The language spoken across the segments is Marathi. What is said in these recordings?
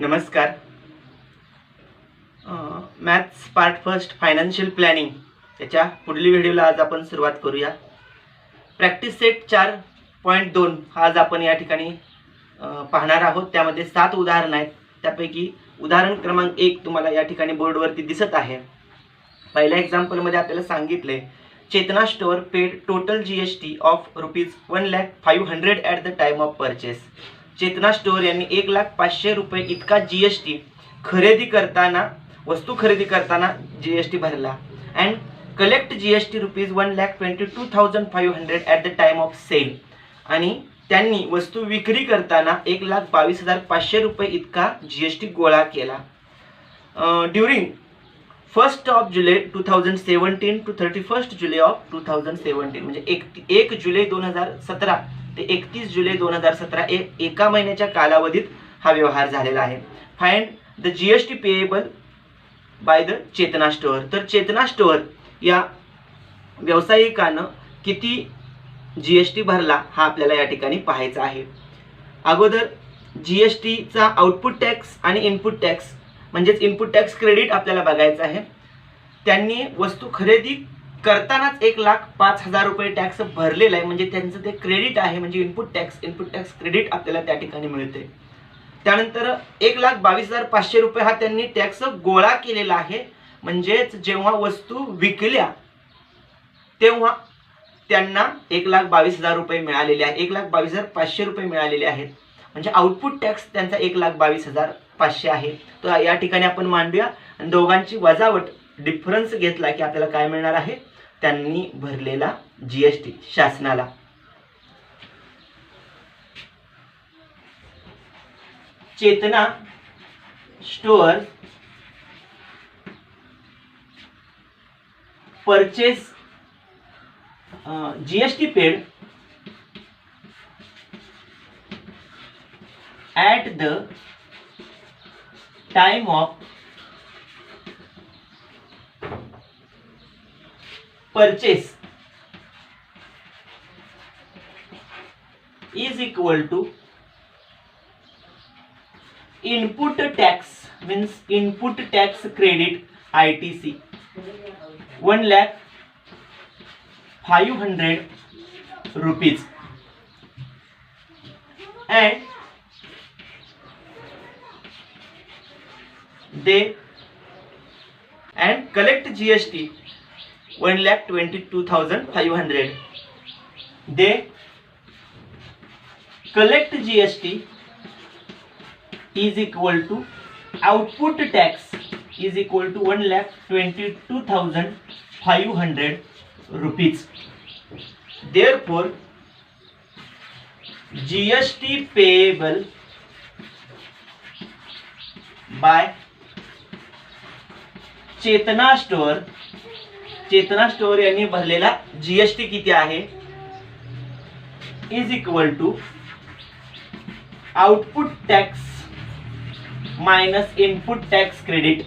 नमस्कार. Maths part first financial planning त्याच्या पुढील व्हिडिओला आज आपण सुरुवात करूया. प्रॅक्टिस सेट 4.2 हा आज आपण या ठिकाणी पाहणार आहोत. त्यामध्ये 7 उदाहरण आहेत. त्यापैकी उदाहरण क्रमांक 1 तुम्हाला या ठिकाणी बोर्डवरती दिसत आहे. पहिल्या एक्झाम्पलमध्ये आपल्याला सांगितले Chetana store paid total GST of ₹1,05,000 at the time of purchase. Chetana store यांनी 1,05,000 रुपये इतका GST वस्तू खरेदी करताना GST भरला. And collect GST ₹1,22,500 at the time of sale. आणि त्यांनी वस्तू विक्री करताना 1,22,500 रुपये इतका GST गोळा केला. ड्युरिंग 1 जुलै 2017 टू 31 जुलै ऑफ 2017 म्हणजे 1 जुलै 2017 ते 31 जुलै 2017 एका महिन्याच्या कालावधीत हा व्यवहार झालेला आहे. Find the GST payable by the Chetna store. तर चेतना स्टोअर या व्यावसायिकानं किती GST भरला हा आपल्याला या ठिकाणी पाहायचा आहे. अगोदर GSTचा आउटपुट टॅक्स आणि इनपुट टॅक्स म्हणजेच इनपुट टॅक्स क्रेडिट आपल्याला बघायचं आहे. त्यांनी वस्तू खरेदी करतानाच 1,05,000 रुपये टॅक्स भरलेला आहे म्हणजे त्यांचं ते क्रेडिट आहे. म्हणजे इनपुट टॅक्स क्रेडिट आपल्याला त्या ठिकाणी मिळते. त्यानंतर 1,22,500 रुपये हा त्यांनी टॅक्स गोळा केलेला आहे. म्हणजेच जेव्हा वस्तू विकल्या तेव्हा त्यांना 1,22,000 रुपये मिळालेले आहेत. 1,22,500 रुपये मिळालेले आहेत. म्हणजे आउटपुट टॅक्स त्यांचा 1,22,500 आहे. तर या ठिकाणी आपण मांडूया आणि दोघांची वजावट डिफरन्स घेतला की आपल्याला काय मिळणार आहे, त्यांनी भरलेला GST शासनाला. Chetana store purchase GST paid at the time of purchase is equal to input tax means input tax credit ITC 1,05,000 rupees and they and collect GST 1,22,500. They collect GST is equal to output tax is equal to 1,22,500 rupees. Therefore, GST payable by Chetna store यांनी भरलेला GST किती आहे is equal to output tax minus input tax credit.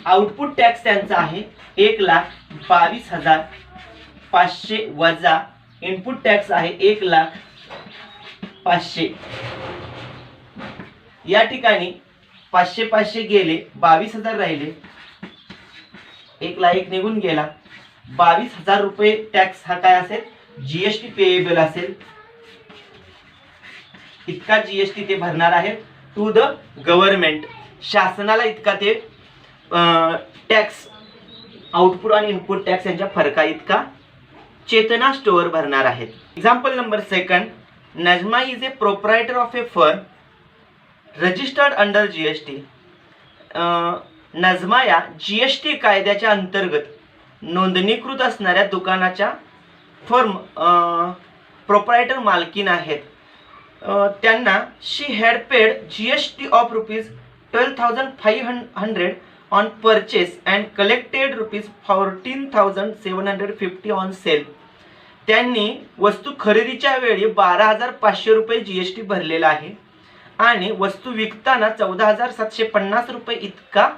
Output tax त्यांचा आहे 1,22,500 वजा इनपुट टॅक्स आहे 1,05,000. या ठिकाणी 500 गेले 22,000 राहिले. 1,01 निघून गेला. 22,000 रुपये टॅक्स हा काय असेल GST पेएबल असेल. इतका GST ते भरणार आहे टू द गव्हर्नमेंट. शासनाला इतका ते टॅक्स आउटपुट आणि इनपुट टॅक्स यांच्या फरका इतका चेतना स्टोअर भरणार आहेत. Example number 2. Najma is a proprietor of A firm registered under GST. Najma या GST कायद्याच्या अंतर्गत नोंदणीकृत असणाऱ्या दुकानाच्या फर्म प्रोप्रायटर मालकीन आहेत. त्यांना she had paid GST of ₹12,500 on purchase and collected ₹14,750 on sale. त्यांनी वस्तू खरेदीच्या वेळी 12,500 रुपये GST भरलेला आहे आणि वस्तू विकताना 14,750 रुपये इतका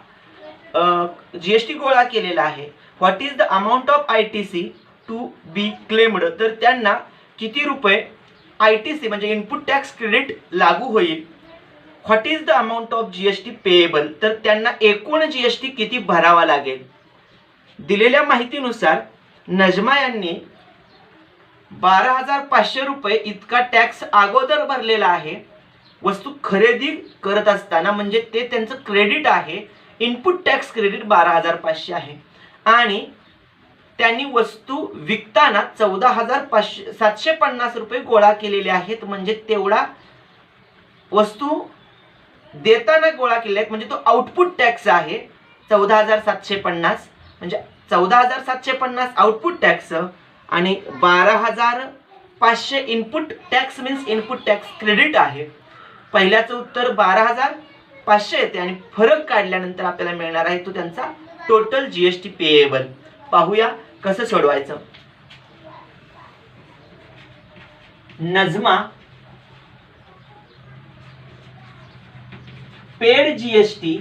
GST गोळा केलेला आहे. What is the amount of ITC to be claimed. तर त्यांना किती रुपये ITC म्हणजे इनपुट टॅक्स क्रेडिट लागू होईल. What is the amount of GST payable, तर त्यांना एकूण जीएसटी किती भरावा लागेल. दिलेल्या माहितीनुसार नजमा यांनी 12,500 रुपये इतका टॅक्स अगोदर भरलेला आहे. वस्तू खरेदी करत असताना म्हणजे ते त्यांचं क्रेडिट आहे. इनपुट टॅक्स क्रेडिट 12,500 आहे आणि त्यांनी वस्तू विकताना 14,750 रुपये गोळा केलेले आहेत. म्हणजे तेवढा वस्तू देताना गोळा केले आहेत, म्हणजे तो आउटपुट टॅक्स आहे 14,750. म्हणजे 14,750 आउटपुट टॅक्स आणि 12,500 input tax means input tax credit आहे. पहिल्याचं उत्तर 12,500 येते आणि फरक काढल्यानंतर आपल्याला मिळणार आहे तो त्यांचा टोटल जीएसटी पेएबल. पाहूया कसं सोडवायचं. Najma paid GST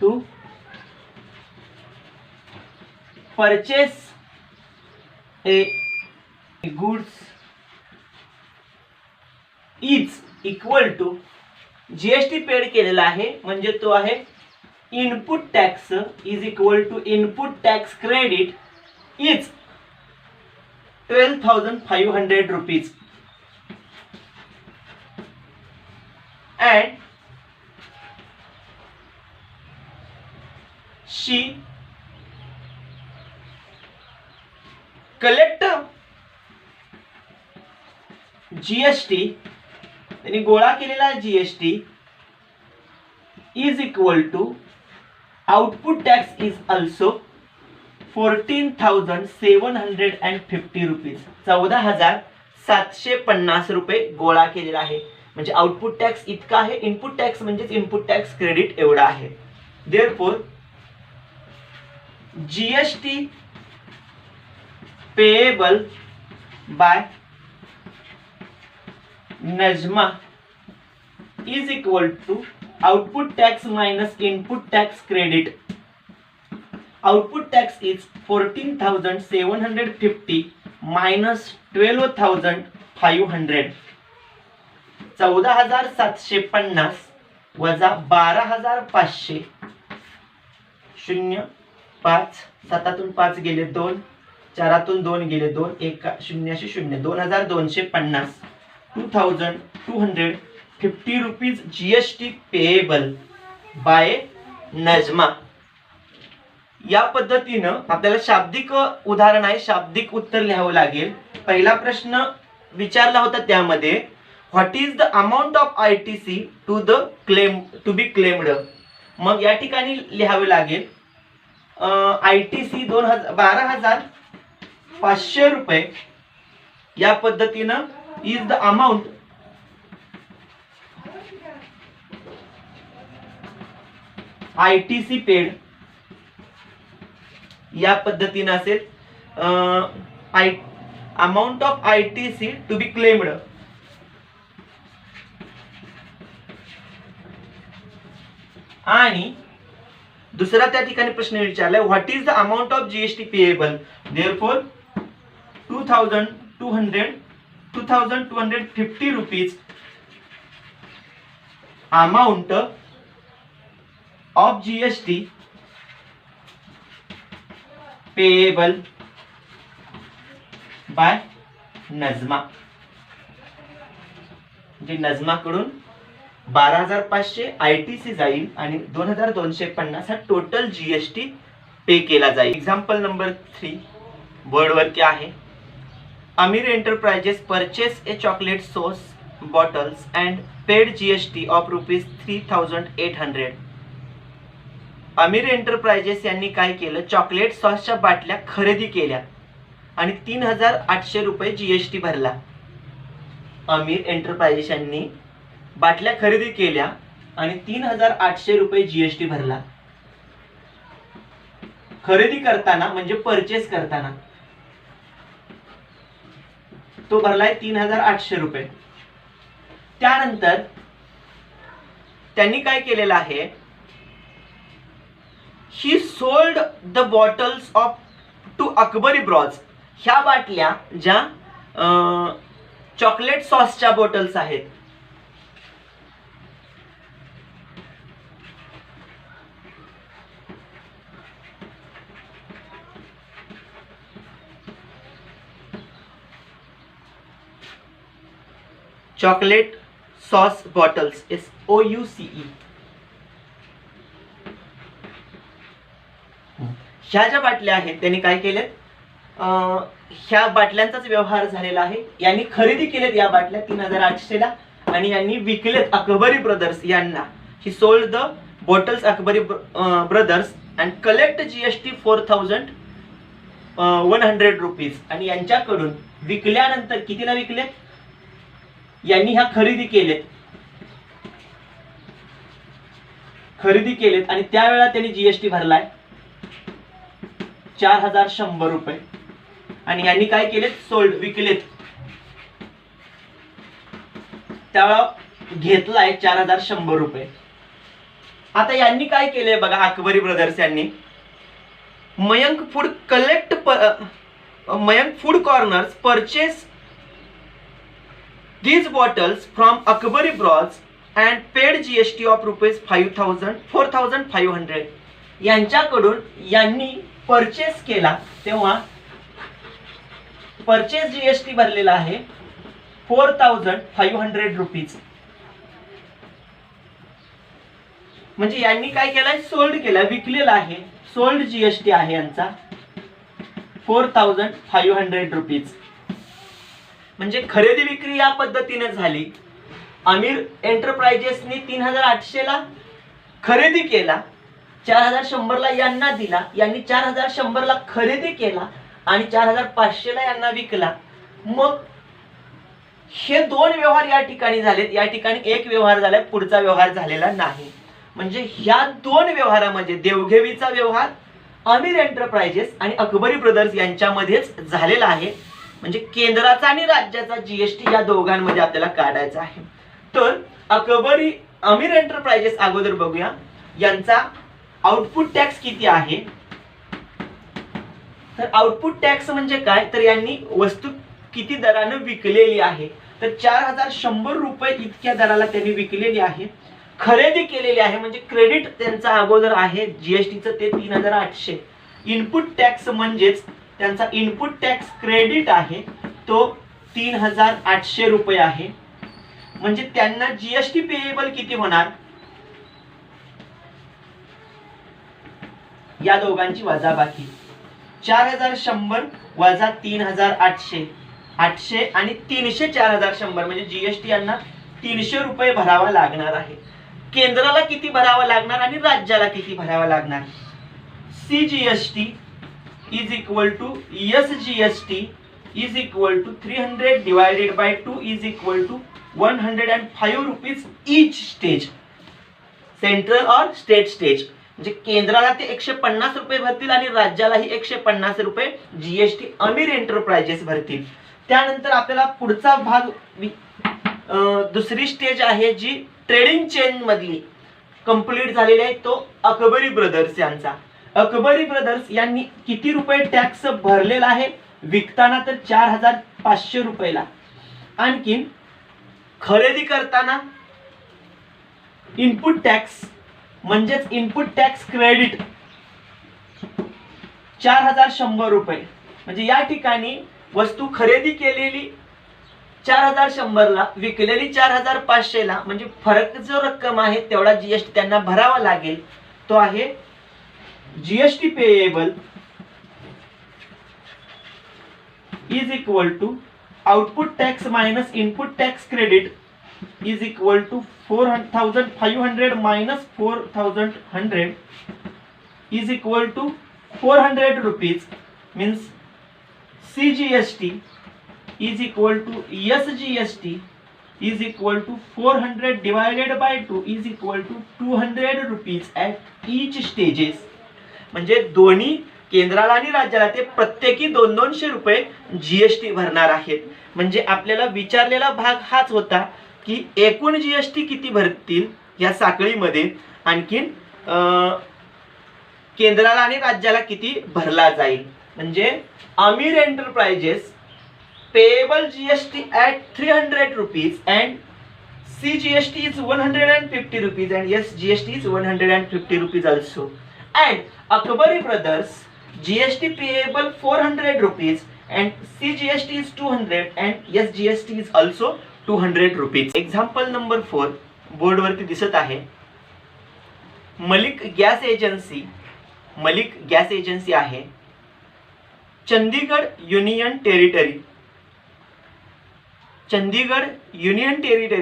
to purchase a goods is equal to GST paid केलेला आहे म्हणजे तो आहे input tax is equal to input tax credit is 12,500 rupees and she collect GST त्यांनी गोळा केलेला GST is equal to output tax is also 14,750 rupees. 14,750 रुपये गोळा केलेला आहे. म्हणजे आउटपुट टॅक्स इतका आहे. इनपुट टॅक्स म्हणजे इनपुट टॅक्स क्रेडिट एवढा आहे. Therefore GST payable by Najma is equal to output tax minus input tax credit. Output tax is 14,750 minus 12,500. 14,750 वजा 12,500 0 5 7 5 गेले 2 4 2 गेले 2 1 0 0 2,250 2,250 rupees GST payable by Najma. या पद्धतीनं आपल्याला शाब्दिक उदाहरण आहे, शाब्दिक उत्तर लिहावं लागेल. पहिला प्रश्न विचारला होता त्यामध्ये what is the amount of ITC to the claim to be claimed. मग या ठिकाणी लिहावे लागेल आयटीसी 12,500 रुपये. या पद्धतीनं is the amount ITC paid. या पद्धतीनं असेल amount of ITC to be claimed. आणि दुसरा त्या ठिकाणी प्रश्न विचारलाय what is the amount of GST payable. Therefore 2,250 rupees amount of GST payable by Najma. म्हणजे नजमाकडून 12,500 आयटीसी जाईल आणि 2,250 हा टोटल जीएसटी पे केला जाईल. एक्झाम्पल नंबर 3 बोर्डवरती आहे. Amir enterprises purchase a chocolate sauce bottles and paid GST of ₹3,800. Amir enterprises यांनी काय केलं, चॉकलेट सॉसच्या बाटल्या खरेदी केल्या आणि 3,800 रुपये जीएसटी भरला. अमीर एंटरप्राइजेस यांनी बाटल्या खरेदी केल्या आणि 3,800 रुपये जीएसटी भरला. खरेदी करताना म्हणजे परचेस करताना तो भरलाय 3,800 रुपये. त्यानंतर त्यांनी काय केलेलं आहे, he sold the bottles of to Akbari bros. ह्या बाटल्या ज्या चॉकलेट सॉसच्या बॉटल्स आहेत चॉकलेट सॉस बॉटल्स, SOUCE. ह्या ज्या बाटल्या आहेत त्यांनी काय केलेत, ह्या बाटल्यांचाच व्यवहार झालेला आहे. यांनी खरेदी केलेत या बाटल्या 3800 ला आणि यांनी विकलेत अकबरी ब्रदर्स यांना. ही sold the bottles Akbari brothers and collect GST 4100 rupees. आणि यांच्याकडून विकल्यानंतर कितीला विकलेत, यांनी ह्या खरेदी केलेत आणि त्यावेळेला त्यांनी GST भरलाय 4100 रुपये. आणि यांनी काय केलेत, सोल्ड, विकलेत, त्यावेळेला घेतलाय 4100 रुपये. आता यांनी काय केलंय बघा, अकबरी ब्रदर्स यांनी Mayank food corners purchase these bottles from Akbari Bros and paid GST of ₹4500. यांच्याकडून यांनी परचेस केला तेव्हा परचेस GST भरलेला आहे 4500 रुपीज. म्हणजे यांनी काय केलंय, सोल्ड केला, विकलेला आहे, सोल्ड GST आहे यांचा 4500 रुपीज. म्हणजे खरेदी विक्री या पद्धतीने झाली. अमीर एंटरप्राइजेसनी 3800 ला खरेदी केला, 4100 ला यांना दिला, यांनी 4100 ला खरेदी केला आणि 4500 ला यांना विकला. मग हे दोन व्यवहार या ठिकाणी झालेत. या ठिकाणी एक व्यवहार झालाय, पुढचा व्यवहार झालेला नाही. म्हणजे ह्या दोन व्यवहारामध्ये देवघेवीचा व्यवहार अमीर एंटरप्राइजेस आणि अकबरी ब्रदर्स यांच्यामध्येच झालेला आहे. म्हणजे केंद्राचा आणि राज्याचा GST या दोघांमध्ये आपल्याला काढायचा आहे. तर अमीर एंटरप्राइजेस अगोदर बघूया, यांचा आउटपुट टॅक्स किती आहे. तर आउटपुट टॅक्स म्हणजे काय, तर यांनी वस्तू किती दराने विकलेली आहे, तर 4100 रुपये इतक्या दराला त्यांनी विकलेली आहे, खरेदी केलेली आहे. म्हणजे क्रेडिट त्यांचा अगोदर आहे GSTचं ते 3800. इनपुट टॅक्स म्हणजेच त्यांचा इनपुट टॅक्स क्रेडिट आहे तो 3800 रुपये आहे. म्हणजे त्यांना GST पेएबल किती होणार, या दोघांची वजाबाकी 4100 वजा 3800, 800 आणि 300, 4100 म्हणजे GST यांना 300 रुपये भरावा लागणार आहे. केंद्राला किती भरावा लागणार आणि राज्याला किती भरावा लागणार. CGST is equal to SGST is equal to 300 divided by 2 is equal to 105 rupees each stage, central और स्टेट स्टेज. म्हणजे केंद्राला ते 150 रुपये भरतील आणि राज्यालाही 150 रुपये GST अमीर एंटरप्राइजेस भरतील. त्यानंतर आपल्याला पुढचा भाग दुसरी स्टेज आहे जी ट्रेडिंग चेन मधली कंप्लीट झालेली आहे, तो अकबरी ब्रदर्स यांचा. अकबरी ब्रदर्स यांनी किती रुपये टॅक्स भरलेला आहे, विकताना तर 4500 रुपयाला. आणखीन खरेदी करताना इनपुट टॅक्स म्हणजेच इनपुट टॅक्स क्रेडिट 4100 रुपये. म्हणजे या ठिकाणी वस्तू खरेदी केलेली 4100 ला, विकलेली 4500 ला. म्हणजे फरक जो रक्कम आहे तेवढा GST त्यांना भरावा लागेल. तो आहे GST payable is equal to output tax minus input tax credit is equal to 4500 minus 4100 is equal to 400 rupees. Means CGST is equal to SGST is equal to 400 divided by 2 is equal to 200 rupees at each stages. म्हणजे दोन्ही केंद्राला आणि राज्याला ते प्रत्येकी 200 रुपये GST भरणार आहेत. म्हणजे आपल्याला विचारलेला भाग हाच होता की एकूण GST किती भरतील या साखळीमध्ये, आणखीन केंद्राला आणि राज्याला किती भरला जाईल. म्हणजे अमीर enterprises payable GST at 300 rupees and CGST is 150 rupees and SGST is 150 rupees also. And Akbari Brothers GST payable 400 rupees and CGST is 200 and SGST is also 200 rupees. Example number 4 बोर्डवरती दिसत आहे. मलिक गॅस एजन्सी आहे, Chandigarh union territory.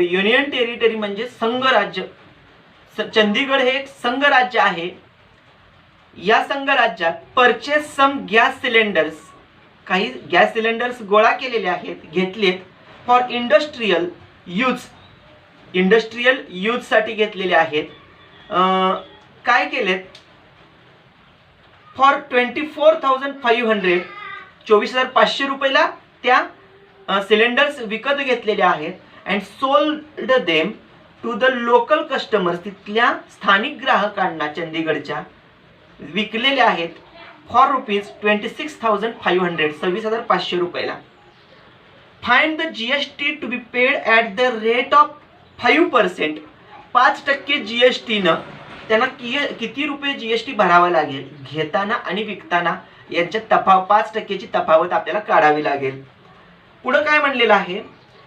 Union territory म्हणजे संघराज्य. चंदीगड हे एक संघराज्य आहे. या संघराज्यात परचेस सम गॅस सिलेंडर्स, काही गॅस सिलेंडर्स गोळा केलेले आहेत, घेतलेत फॉर इंडस्ट्रियल यूज साठी घेतलेले आहेत. काय केलेत? फॉर 24,500 24,500 रुपयाला त्या सिलेंडर्स विकत घेतलेले आहेत. And sold them to the local customers, तिथल्या स्थानिक ग्राहकांना चंदीगडच्या विकलेले आहेत फॉर रुपीज 26,500 26,500 रुपयाला. Find the GST to be paid at the rate of 5%. 5% GST न त्यांना किती रुपये जीएसटी भरावा लागेल? घेताना आणि विकताना यांच्यात 5% तफावत आपल्याला काढावी लागेल. पुढे काय म्हणलेलं आहे?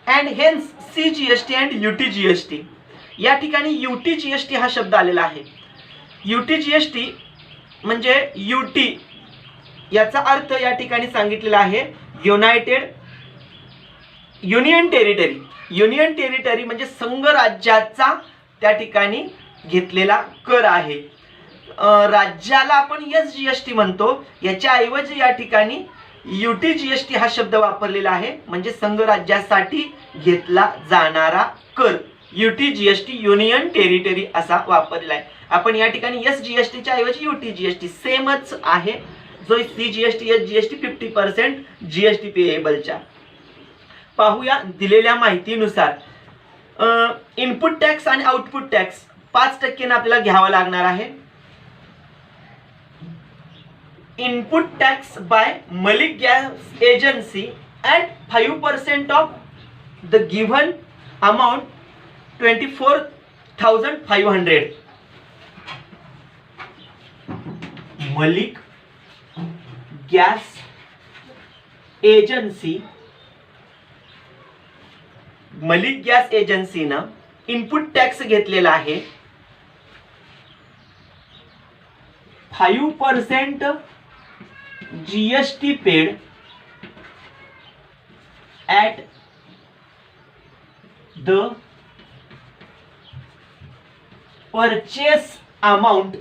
And hence C GST and UT GST. या ठिकाणी यूटी जीएसटी हा शब्द आलेला आहे. यूटी जीएसटी म्हणजे यूटी याचा अर्थ या ठिकाणी सांगितलेला आहे युनियन टेरिटरी म्हणजे संघराज्याचा त्या ठिकाणी घेतलेला कर आहे. राज्याला आपण एसजीएसटी म्हणतो, याच्या ऐवजी या ठिकाणी यूटी जीएसटी हा शब्द वापरलेला आहे, म्हणजे संघराज्यासाठी घेतला जाणारा कर. यूटी जीएसटी युनियन टेरिटरी असा वापरलेला आहे. आपण या ठिकाणी एसजीएसटीच्या ऐवजी यूटी जीएसटी सेमच आहे. जो सीजीएसटी एसजीएसटी 50% जीएसटी पेएबलच्या. पाहूया दिलेल्या माहितीनुसार इनपुट टॅक्स आणि आउटपुट टॅक्स 5% आपल्याला घ्यावा लागणार आहे. Input tax by Malik gas agency at 5% of the given amount 24,500. Malik gas एजन्सीनं इनपुट टॅक्स घेतलेला आहे 5% GST paid at the purchase amount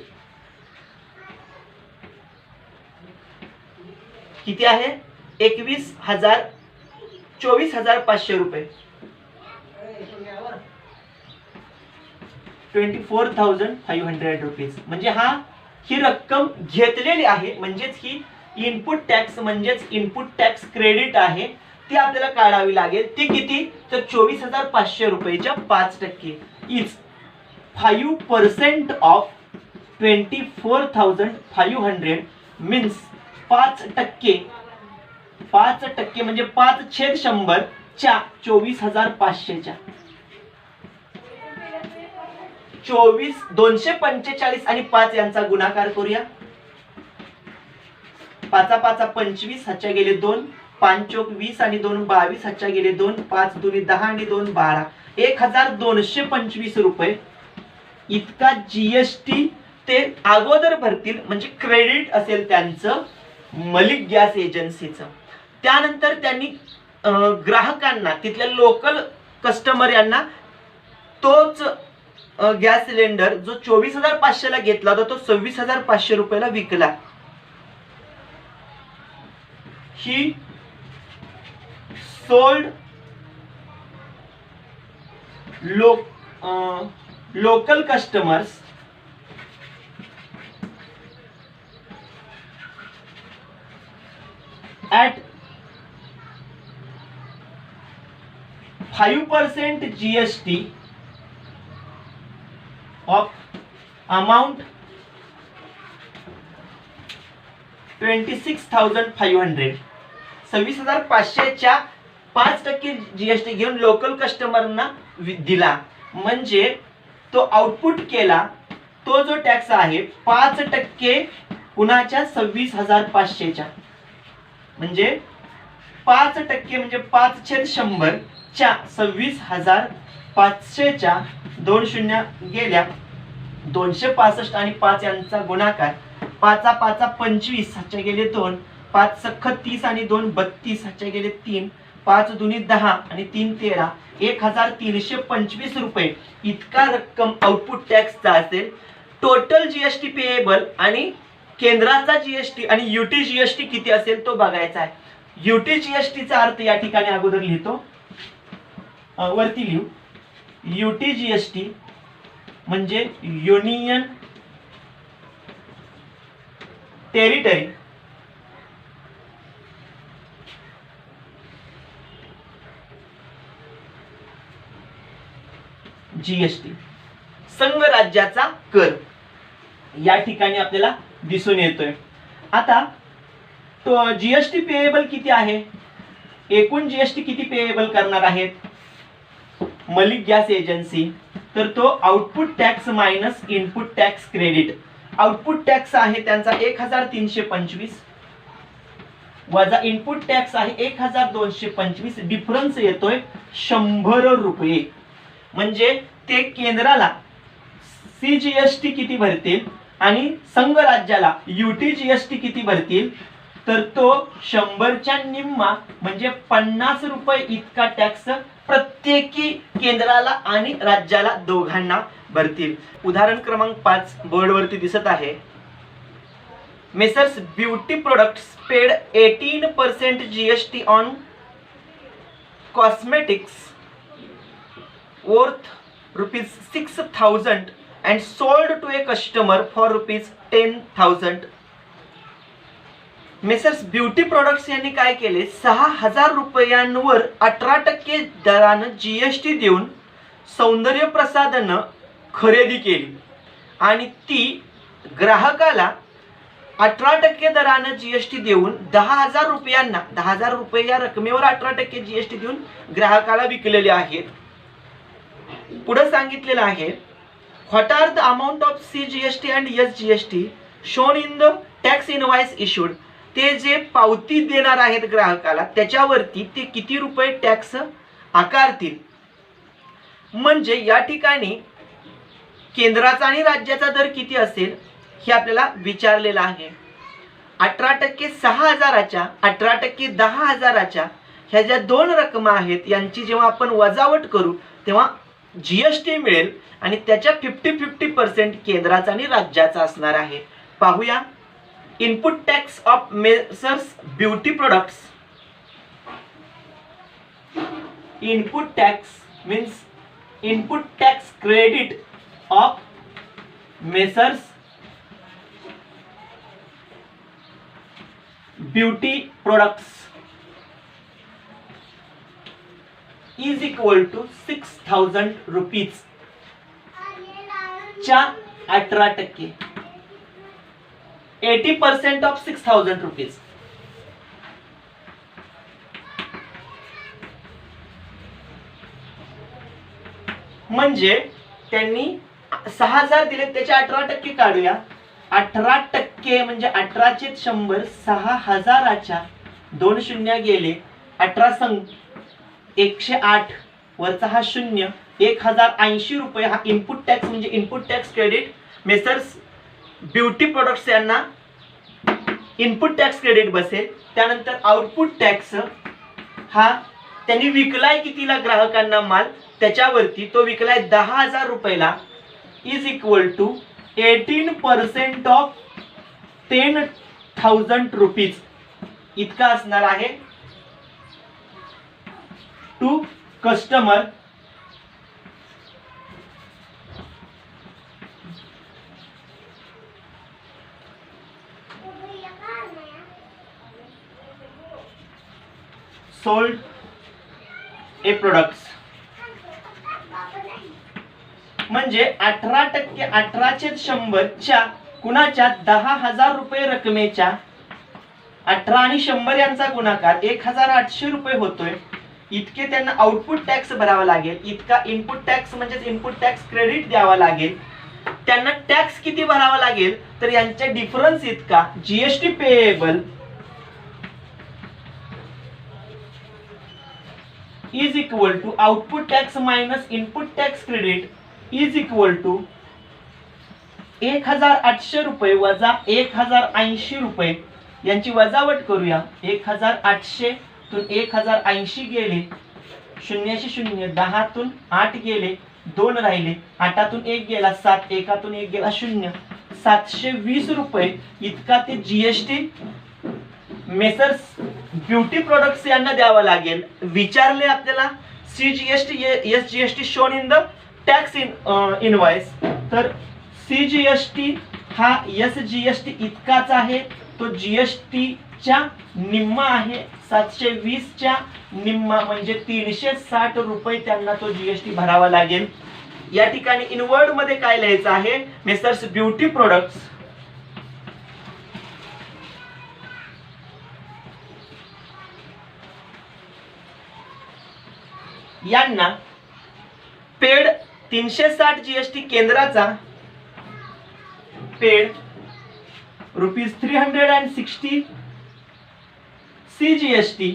किती आहे? 24,500 रुपये. 24,500 रुपीज म्हणजे ही रक्कम घेतलेली आहे. म्हणजेच ही इनपुट टॅक्स म्हणजेच इनपुट टॅक्स क्रेडिट आहे, ती आपल्याला काढावी लागेल. ती किती? तर 24,500 रुपयाच्या 5% इज 5% ऑफ 24,500 मीन्स 5% म्हणजे 5/100 च्या 24,500च्या 245 आणि 5 यांचा गुणाकार करूया. 5 5 25 हातच्या गेले 2, 5 चोक 20 आणि 2 22 हातच्या गेले 2, 5 दुनी 10 आणि 2 12, 1,225 रुपये इतका जीएसटी ते अगोदर भरतील. म्हणजे क्रेडिट असेल त्यांचं मलिक गॅस एजन्सीचं. त्यानंतर त्यांनी ग्राहकांना, तिथल्या लोकल कस्टमर यांना तोच गॅस सिलेंडर जो 24,500 ला घेतला होता तो 26,500 रुपयाला विकला. ही sold local customers at 5% GST of amount 26,500. 26,500च्या 5% GST घेऊन लोकल कस्टमरना दिला. म्हणजे तो आउटपुट केला तो जो टॅक्स आहे 5% कुणाच्या 26,500च्या. म्हणजे 5% म्हणजे 5/100 च्या 26,500 च्या 2 शून्य गेल्या 265 आणि 5 यांचा गुणाकार 5 5 25 ह्याच्या गेले 2 5 सख्ख 30 आणि 2 32 ह्याच्या गेले 3 5 दुनी 10 आणि 3 13 1,325 रुपये इतका रक्कम आउटपुट टॅक्सचा असेल. टोटल जीएसटी पेएबल आणि केंद्राचा जीएसटी आणि युटी जीएसटी किती असेल तो बघायचा आहे. युटी जीएसटीचा अर्थ या ठिकाणी अगोदर लिहितो, वरती लिहू. युटी जीएसटी म्हणजे युनियन टेरिटरी जीएसटी, संघ राज्याचा कर या ठिकाणी आपल्याला दिसून येतोय. आता तो जीएसटी पेएबल किती आहे, एकूण जीएसटी किती पेएबल करणार आहेत मलिक गॅस एजन्सी, तर तो output tax minus input tax credit. Output tax आहे त्यांचा 1,325 वजा इनपुट टॅक्स आहे 1,225, डिफरन्स येतोय 100 रुपये. म्हणजे ते केंद्राला सीजीएसटी किती भरतील आणि संघ राज्याला युटी जीएसटी किती भरतील, तर तो 100च्या निम्मा म्हणजे 50 रुपये इतका टॅक्स प्रत्येकी केंद्राला आणि राज्याला दोघांना भरतील. उदाहरण क्रमांक 5 बोर्डवरती दिसत आहे. Messrs beauty products paid 18% GST on cosmetics worth ₹6,000 and sold to a customer for ₹10,000. Messrs beauty products यांनी काय केले, 6,000 रुपयांवर 18% दरानं जीएसटी देऊन सौंदर्य प्रसाधनं खरेदी केली आणि ती ग्राहकाला 18% दरानं जीएसटी देऊन 10,000 रुपयांना 10,000 रुपये या रकमेवर 18% जीएसटी देऊन ग्राहकाला विकलेले आहेत. पुढे सांगितलेलं आहे, what are the amount of CGST and SGST shown in the tax invoice issued. ते जे पावती देणार आहेत ग्राहकाला त्याच्यावरती ते किती रुपये टॅक्स आकारतील. म्हणजे या ठिकाणी केंद्राचा आणि राज्याचा दर किती असेल हे आपल्याला विचारलेलं आहे. 18% 6,000च्या 18% 10,000च्या ह्या ज्या दोन रकमा आहेत यांची जेव्हा आपण वजावट करू तेव्हा जीएसटी मिळेल आणि त्याच्या 50-50% केंद्राचा आणि राज्याचा असणार आहे. पाहूया input tax of messrs beauty products. Input tax means input tax credit of messrs beauty products is equal to 6,000 rupees च्या 18%, 80% of 6,000 rupees. म्हणजे त्यांनी 6,000 दिले त्याचे 18% काढूया. 18% म्हणजे 18/100 6,000च्या 2 शून्य गेले 18 संघ 108 वरचा हा 0 1,080 रुपये हा इनपुट टॅक्स म्हणजे input tax credit messrs beauty products यांना इनपुट टॅक्स क्रेडिट बसेल. त्यानंतर आउटपुट टॅक्स हा त्यांनी विकलाय कितीला ग्राहकांना माल त्याच्यावरती तो विकलाय 10,000 रुपयाला is equal to 18% of 10,000 rupees इतका असणार आहे to customer. Sold a products म्हणजे 18% 18/100 कुणाच्या 10,000 रुपये रकमेच्या 18 आणि 100 यांचा गुणाकार 1,800 रुपये होतोय. इतके त्यांना आउटपुट टॅक्स भरावा लागेल. इतका इनपुट टॅक्स म्हणजे इनपुट टॅक्स क्रेडिट द्यावा लागेल. त्यांना टॅक्स किती भरावा लागेल तर यांच्या डिफरन्स इतका GST payable is equal to output tax minus input tax credit is equal to 1800 रुपये वजा 1080 रुपये यांची वजावट करूया. 1800 तून 1080 गेले, शून्याशी शून्य, 10 तून 8 गेले, 2 राहिले, 8तून 1 गेला 7, 1तून 1 गेला 0, 720 रुपये इतका ते जीएसटी मेसर्स ब्युटी प्रोडक्ट्स यांना द्यावा लागेल. विचारले आपल्याला CGST SGST shown in the tax invoice, तर सीजीएसटी हा एसजीएसटी इतकाच आहे, तो जीएसटीच्या निम्मा आहे. 720च्या निम्मा म्हणजे 360 रुपये त्यांना तो जीएसटी भरावा लागेल. या ठिकाणी इनवर्ड मध्ये काय लिहायचं आहे, मेसर्स ब्युटी प्रोडक्ट्स यांना पेड 360 जीएसटी केंद्राचा पेड ₹360 CGST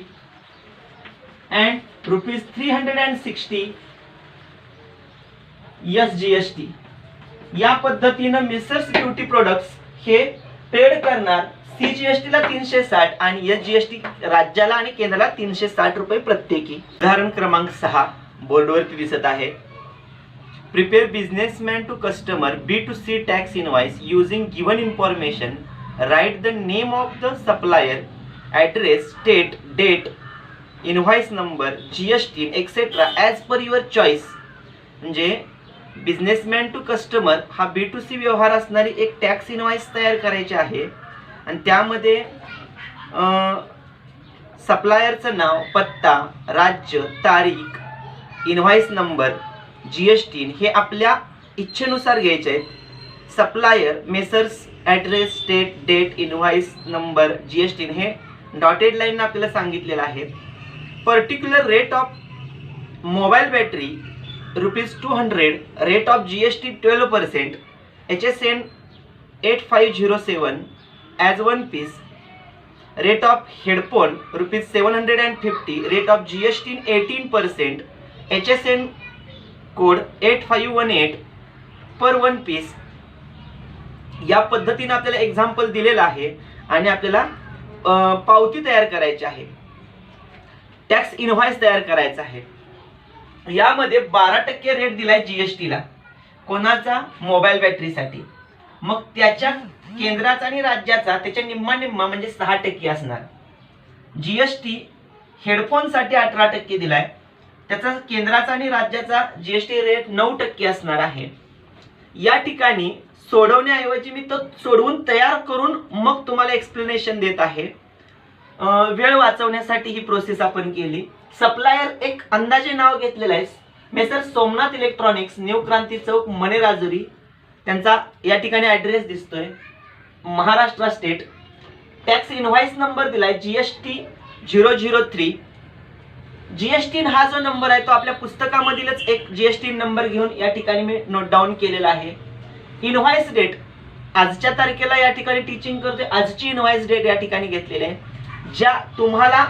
and ₹360 SGST या पद्धतीने मेसर्स ब्युटी प्रोडक्ट्स हे पेड करणार. CGST ला 360 आणि SGST राज्याला आणि केंद्राला 360 रुपये प्रत्येकी. उदाहरण क्रमांक 6 बोर्डवरती दिसत आहे. Prepare businessman to customer B2C tax invoice using given information. Write the name of the supplier, address, state, date, invoice number, GST, etc. as per your choice. म्हणजे बिझनेसमॅन टू कस्टमर हा B2C व्यवहार असणारी एक टॅक्स इनवॉइस तयार करायची आहे आणि त्यामध्ये सप्लायरचं नाव, पत्ता, राज्य, तारीख, इनव्हॉइस नंबर, जीएसटी हे आपल्या इच्छेनुसार घ्यायचे आहेत. Supplier, messrs, address, state, date, invoice number, GST हे डॉटेड लाईन आपल्याला सांगितलेलं आहे. Particular rate of mobile battery ₹200, rate of GST 12%, HSN 8507 as 1 piece, rate of headphone ₹750, rate of GST 18%, HSN code 8518 per 1 piece. या पद्धतीने आपल्याला एक्झाम्पल दिलेलं आहे आणि आपल्याला पावती तयार करायची आहे, टॅक्स इनव्हॉइस तयार करायचा आहे. यामध्ये 12% रेट दिलाय जीएसटीला, कोणाचा, मोबाईल बॅटरीसाठी. मग त्याच्या केंद्राचा आणि राज्याचा त्याच्या निम्मा निम्मा म्हणजे 6% असणार. जीएसटी हेडफोनसाठी 18% दिलाय, त्याचा केंद्राचा आणि राज्याचा जीएसटी रेट 9% असणार आहे. या ठिकाणी सोडवण्याऐवजी मी तो सोडवून तयार करून मग तुम्हाला एक्सप्लेनेशन देत आहे. वेळ वाचवण्यासाठी ही प्रोसेस आपण केली. सप्लायर एक अंदाजे नाव घेतलेलं आहे, measure Somnath electronics, new Kranti Chowk, Manerajuri. त्यांचा या ठिकाणी ॲड्रेस दिसतोय, Maharashtra state. Tax invoice number दिलाय जीएसटी 003. जीएसटी हा जो नंबर आहे तो आपल्या पुस्तकामधीलच एक जीएसटी नंबर घेऊन या ठिकाणी मी नोट डाऊन केलेला आहे. इनव्हॉइस डेट आजच्या तारखेला या ठिकाणी टीचिंग करते, आजची इनव्हॉइस डेट या ठिकाणी घेतलेली आहे. ज्या तुम्हाला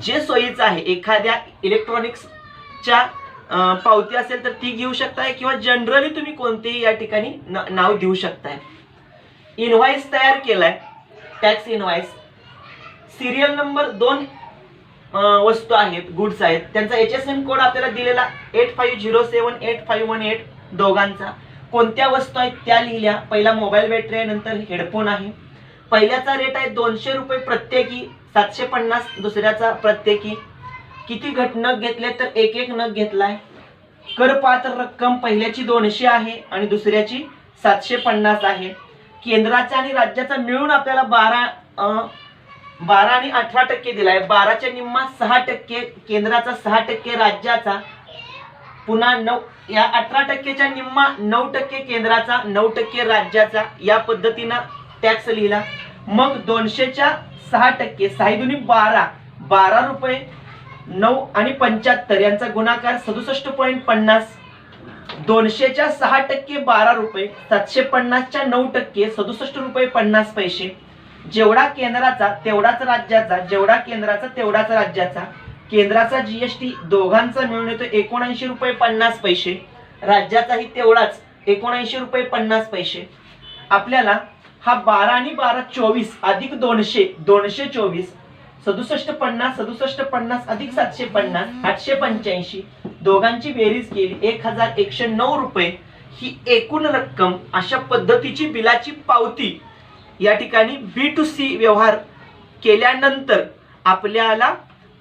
जे सोयीचं आहे, एखाद्या इलेक्ट्रॉनिक्सच्या पावती असेल तर ती घेऊ शकताय किंवा जनरली तुम्ही कोणतेही या ठिकाणी नाव देऊ शकताय. इनव्हॉइस तयार केलाय, टॅक्स इनव्हॉइस. सिरियल नंबर 2 वस्तू आहेत, गुड्स आहेत, त्यांचा HSN कोड आपल्याला दिलेला 8507 8518 दोघांचा. कोणत्या वस्तू आहेत त्या लिहिल्या. पहिला मोबाईल बॅटरी आहे, नंतर हेडफोन आहे. पहिल्याचा रेट आहे 200 रुपये प्रत्येकी, 750 दुसऱ्याचा प्रत्येकी. किती घट नग घेतले तर एक नग घेतलाय. करपात्र रक्कम पहिल्याची 200 आहे आणि दुसऱ्याची 750 आहे. केंद्राचा आणि राज्याचा मिळून आपल्याला 12 आणि 18% दिलाय. 12च्या निम्मा 6%, केंद्राचा 6%, राज्याचा पुन्हा 9. या 18%च्या निम्मा 9%, केंद्राचा 9%, राज्याचा. या पद्धतीनं टॅक्स लिहिला. मग 200च्या 6%, 6 दुनी 12, 12 रुपये 9 आणि 75 यांचा गुणाकार 67.50. 200च्या 6% 12 रुपये, 750च्या 9% 67 रुपये 50 पैसे. जेवढा केंद्राचा तेवढाच राज्याचा, जेवढा केंद्राचा तेवढाच राज्याचा. केंद्राचा जीएसटी दोघांचा मिळून येतो 79 रुपये 50 पैसे, राज्याचाही तेवढाच 79 रुपये 50 पैसे. आपल्याला हा 12 आणि 12 24 अधिक 200 224 6750 6750 अधिक 750 885 दोघांची बेरीज केली 1109 रुपये ही एकूण रक्कम. अशा पद्धतीची बिलाची पावती या ठिकाणी B2C व्यवहार केल्यानंतर आपल्याला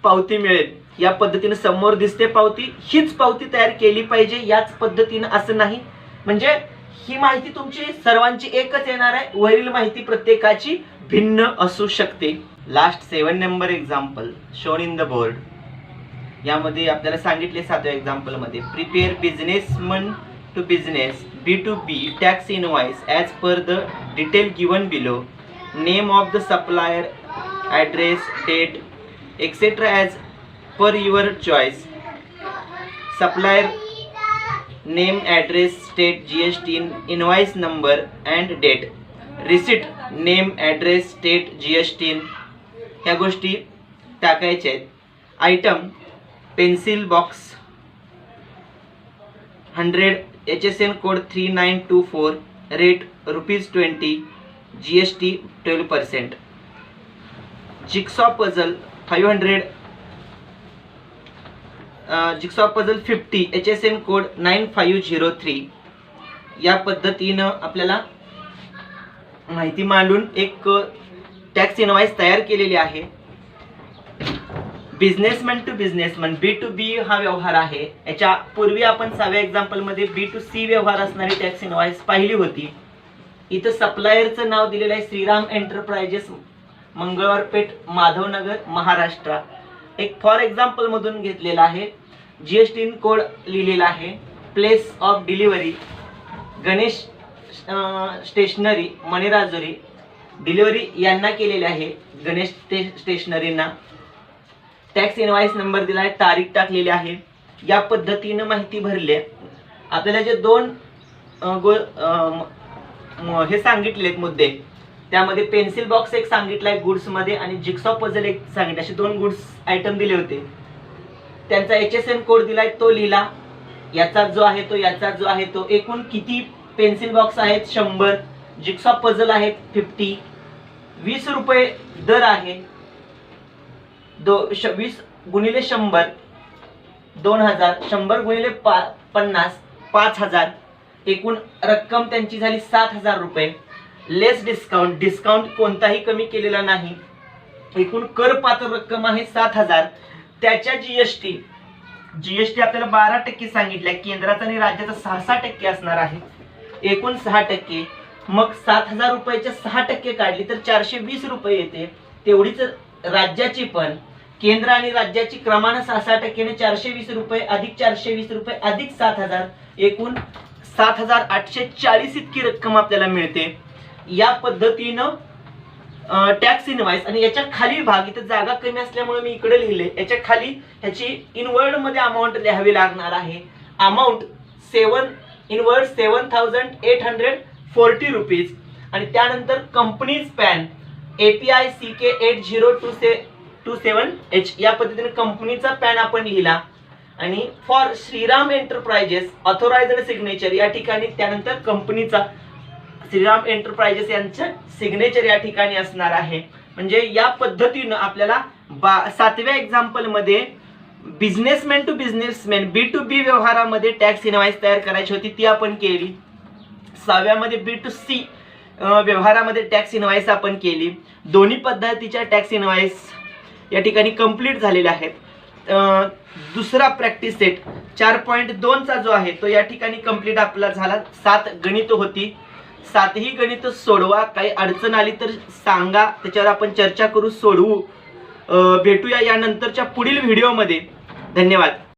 पावती मिळेल. या पद्धतीने समोर दिसते पावती, हीच पावती तयार केली पाहिजे याच पद्धतीने असं नाही. म्हणजे ही माहिती तुमची सर्वांची एकच येणार आहे, वरील माहिती प्रत्येकाची भिन्न असू शकते. Last 7 number example shown in the board. यामध्ये आपल्याला सांगितले 7व्या एक्झाम्पल मध्ये prepare businessman to business B2B tax invoice as per the detail given below, name of the supplier, address, date etcetera as per your choice. Supplier name, address, state GST, invoice number and date. Receipt name, address, state GST ह्या गोष्टी टाकायच्या आहेत. Item pencil box 100 HSN code 3924, rate ₹20, GST 12%. Jigsaw puzzle 500, jigsaw puzzle 50 HSN code 9503. या पद्धतीनं आपल्याला माहिती मांडून एक टॅक्स इनवॉइस तयार केलेली आहे. बिझनेसमॅन टू बिझनेसमॅन B2B हा व्यवहार आहे. याच्या पूर्वी आपण 6व्या एक्झाम्पल मध्ये B2C व्यवहार असणारी टॅक्स इनवॉइस पाहिली होती. इथं सप्लायरचं नाव दिलेलं आहे श्रीराम एंटरप्राइजेस, मंगळवारपेठ, माधवनगर, महाराष्ट्र. एक फॉर एक्झाम्पल मधून घेतलेला आहे. GST कोड लिहिलेला आहे. Place of delivery Ganesh stationery, Manirajuri. Delivery यांना केलेले आहे, गणेश स्टेशनरींना. टॅक्स इनवॉइस नंबर दिला आहे, तारीख टाकलेली आहे. या पद्धतीनं माहिती भरली आहे. आपल्याला जे दोन हे सांगितले आहेत मुद्दे, त्यामध्ये पेन्सिल बॉक्स एक सांगितलाय गुड्स मध्ये आणि जिक्सॉ पझल एक सांगितले. असे दोन गुड्स आयटम दिले होते. त्यांचा HSN कोड दिलाय तो लिहिला. याचा जो आहे तो, याचा जो आहे तो. एकूण किती पेन्सिल बॉक्स आहेत 100, जिक्सॉ पझल आहेत 50. 20 रुपये दर आहे. 20 गुणिले 100 2000, 100 गुणिले 50 5000. एकूण रक्कम त्यांची झाली 7000 रुपये. लेस डिस्काउंट, डिस्काउंट कोणताही कमी केलेला नाही. एकूण करपात्र रक्कम आहे 7000. त्याच्या जीएसटी आपल्याला 12% सांगितल्या. केंद्राचा आणि राज्याचा 6% असणार आहे. एकूण 6%. मग 7000 रुपयाच्या 6% काढली तर 420 रुपये येते. तेवढीच राज्याची पण. केंद्र आणि राज्याची क्रमानं 6% 420 रुपये अधिक 420 रुपये अधिक 7000, एकूण 7840 इतकी रक्कम आपल्याला मिळते. या पद्धतीनं टॅक्स इनवॉइस. आणि याच्या खाली भाग, इथे जागा कमी असल्यामुळे मी इकडे लिहिले, याच्या खाली ह्याची इनवर्ड मध्ये अमाऊंट लिहावी लागणार आहे. Amount 7,840 rupees. आणि त्यानंतर companies pan API CK 8027H या पद्धतीने कंपनीचा पॅन आपण लिहिला. आणि for Shriram enterprises authorised signature या ठिकाणी त्यानंतर कंपनीचा श्रीराम एंटरप्राइजेस यांचं सिग्नेचर या ठिकाणी असणार आहे. म्हणजे या पद्धतीनं आपल्याला 7व्या एक्झाम्पल मध्ये बिझनेसमॅन टू बिझनेसमॅन B2B व्यवहारामध्ये टॅक्स इनवॉइस तयार करायची होती, ती आपण केली. 6व्या मध्ये B2C व्यवहारामध्ये टॅक्स इनवॉइस आपण केली. दोन्ही पद्धतीच्या टॅक्स इनवॉइस या ठिकाणी कंप्लीट झालेल्या आहेत. दुसरा प्रॅक्टिस सेट 4.2 चा जो आहे तो या ठिकाणी कंप्लीट आपला झाला. 7 गणित होती. 7ही गणित सोडवा. काही अडचण आली तर सांगा, त्याच्यावर आपण चर्चा करू, सोडवू. भेटूया या नंतरच्या पुढील व्हिडिओमध्ये. धन्यवाद.